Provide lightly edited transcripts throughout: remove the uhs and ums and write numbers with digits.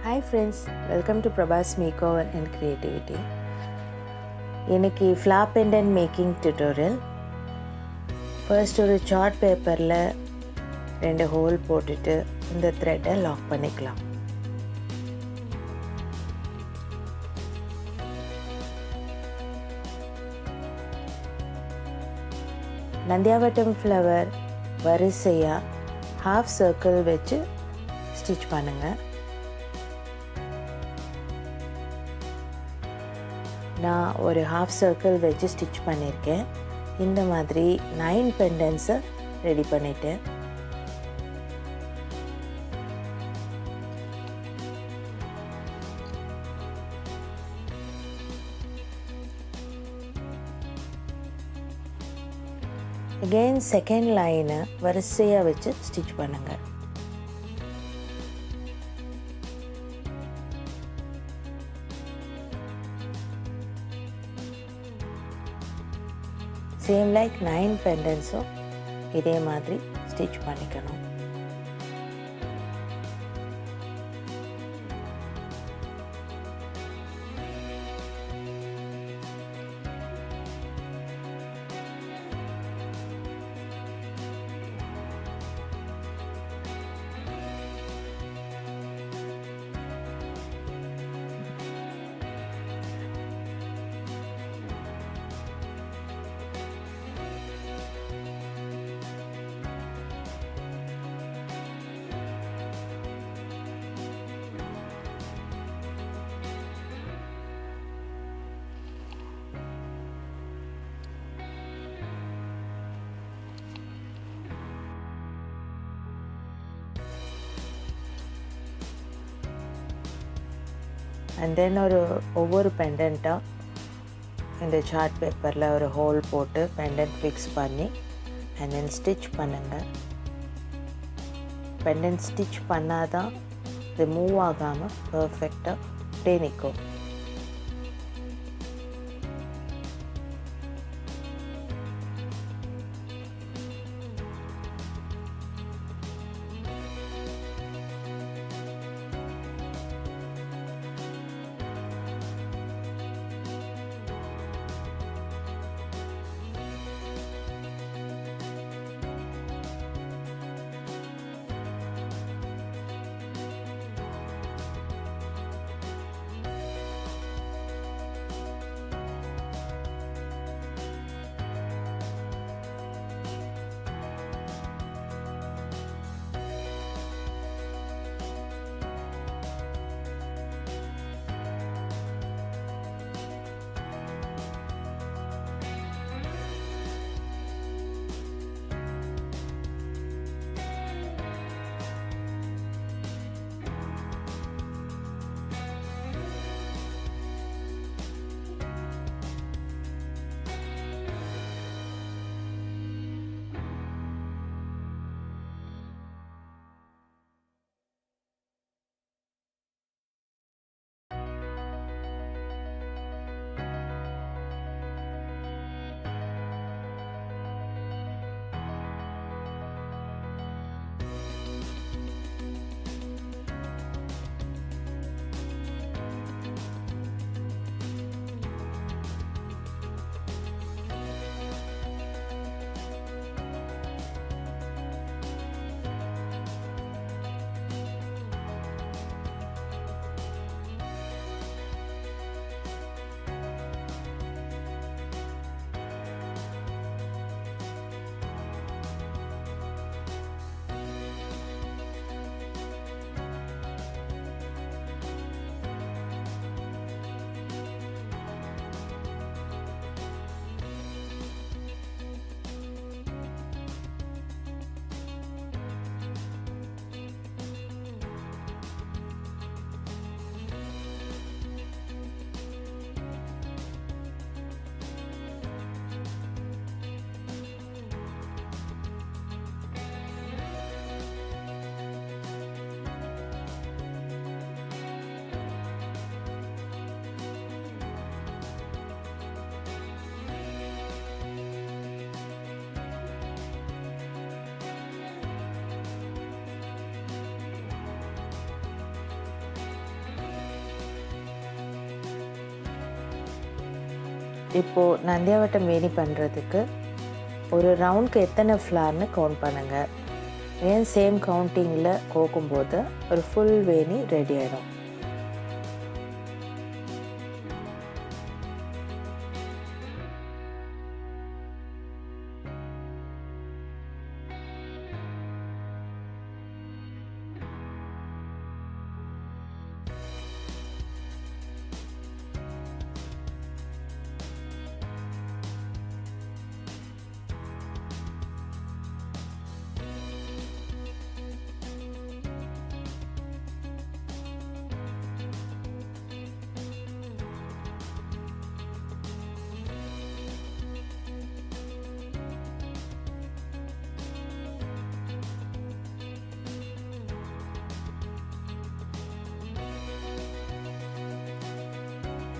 Hi friends, welcome to Prabhas Makeover and Creativity. இன்னைக்கு flower pendant making tutorial. First ஒரு chart paperல ரெண்டு whole போட்டுட்டு இந்த thread லாக் பண்ணிக்கலாம். நந்தியாவட்டம் ஃப்ளவர் வரிசையா ஹாஃப் சர்க்கிள் வச்சு ஸ்டிச் பண்ணுங்க. நான் ஒரு ஹாஃப் சர்க்கிள் வச்சு ஸ்டிச் பண்ணியிருக்கேன். இந்த மாதிரி 9 பெண்டன்ஸை ரெடி பண்ணிட்டேன். அகெயின் செகண்ட் லைனை வரிசையாக வச்சு ஸ்டிச் பண்ணுங்கள். சேம் லைக் 9 பெண்டன்ஸும் இதே மாதிரி ஸ்டிச் பண்ணிக்கணும். அண்ட் தென் ஒவ்வொரு பெண்டண்ட்டாக இந்த சார்ட் பேப்பரில் ஒரு ஹோல் போட்டு பெண்டன்ட் ஃபிக்ஸ் பண்ணி அண்ட் தென் ஸ்டிச் பண்ணுங்கள். பெண்டன்ட் ஸ்டிச் பண்ணால் தான் இது மூவ் ஆகாமல் பர்ஃபெக்டாக அப்படியே நிற்கும். இப்போது நந்தியாவட்டம் வேணி பண்ணுறதுக்கு ஒரு ரவுண்டுக்கு எத்தனை ஃப்ளார்னு கவுண்ட் பண்ணுங்கள். ஏன் சேம் கவுண்டிங்கில் கோக்கும்போது ஒரு ஃபுல் வேணி ரெடி ஆகிடும்.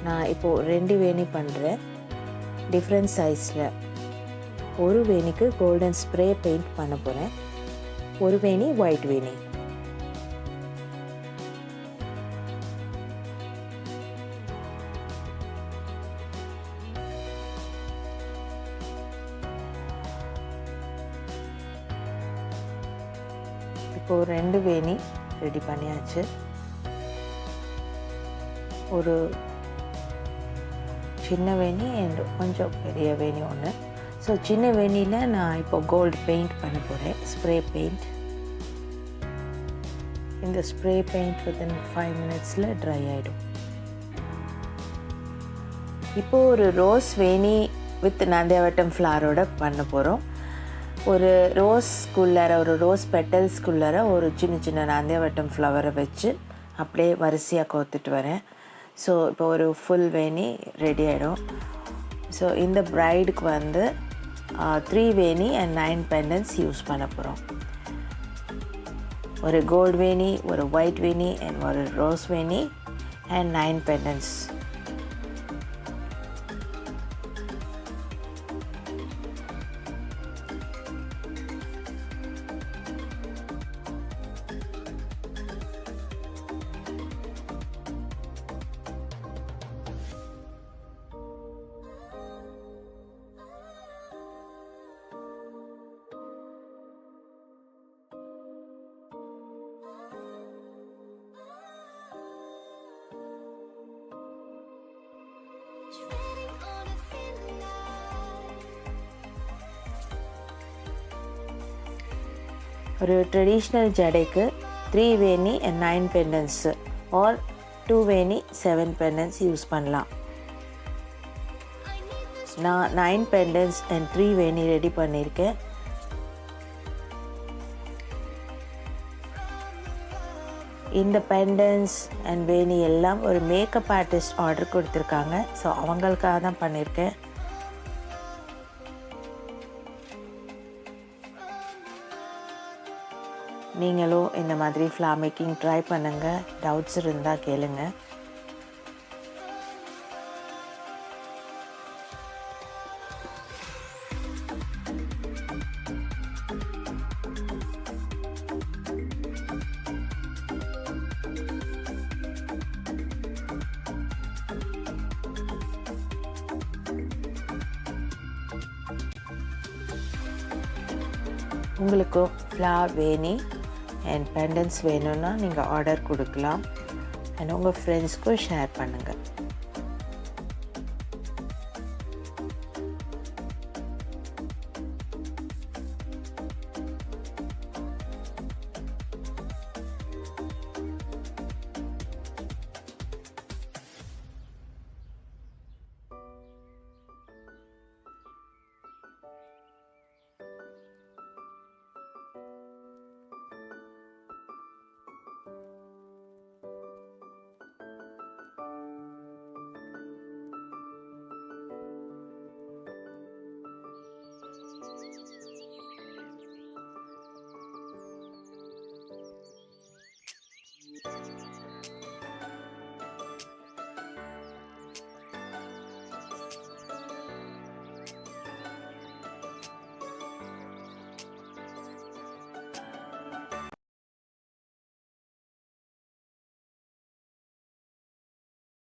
நான் இப்போது 2 வேணி பண்ணுறேன், டிஃப்ரெண்ட் சைஸில். ஒரு வேணிக்கு கோல்டன் ஸ்ப்ரே பெயிண்ட் பண்ண போகிறேன், ஒரு வேணி ஒயிட் வேணி. இப்போது 2 வேணி ரெடி பண்ணியாச்சு. ஒரு சின்ன வேணி அண்ட் கொஞ்சம் பெரிய வேணி ஒன்று. ஸோ சின்ன வேணியில் நான் இப்போ கோல்டு பெயிண்ட் பண்ண போகிறேன், ஸ்ப்ரே பெயிண்ட். இந்த ஸ்ப்ரே பெயிண்ட் வித்தின் 5 மினிட்ஸில் ட்ரை ஆகிடும். இப்போது ஒரு ரோஸ் வேணி வித் நந்தியாவட்டம் ஃப்ளாரோட பண்ண போகிறோம். ஒரு ரோஸ்குள்ளார, ஒரு ரோஸ் பெட்டல்ஸ்குள்ளார ஒரு சின்ன சின்ன நந்தியாவட்டம் ஃப்ளவரை வச்சு அப்படியே வரிசையாக கோத்துட்டு வரேன். ஸோ இப்போ ஒரு ஃபுல் வேணி ரெடி ஆகிடும். ஸோ இந்த ப்ரைடுக்கு வந்து 3 வேணி அண்ட் 9 pendants யூஸ் பண்ண போகிறோம். ஒரு கோல்டு வேணி, ஒரு ஒயிட் வேணி அண்ட் ஒரு ரோஸ் வேணி அண்ட் 9 pendants. ஒரு ட்ரெடிஷ்னல் ஜடைக்கு 3 வேணி அண்ட் 9 pendants ஆர் 2 வேணி 7 pendants யூஸ் பண்ணலாம். நான் 9 pendants அண்ட் 3 வேணி ரெடி பண்ணியிருக்கேன். இந்த pendants அண்ட் வேணி எல்லாம் ஒரு மேக்கப் ஆர்டிஸ்ட் ஆர்டர் கொடுத்துருக்காங்க. ஸோ அவங்களுக்காக தான் பண்ணியிருக்கேன். நீங்களும் இந்த மாதிரி ஃப்ளார் மேக்கிங் ட்ரை பண்ணுங்கள். டவுட்ஸ் இருந்தால் கேளுங்க. உங்களுக்கு ஃப்ளார் வேணி அண்ட் pendants வேணும்னா நீங்கள் ஆர்டர் கொடுக்கலாம் அண்ட் உங்கள் ஃப்ரெண்ட்ஸ்க்கும் ஷேர் பண்ணுங்கள்.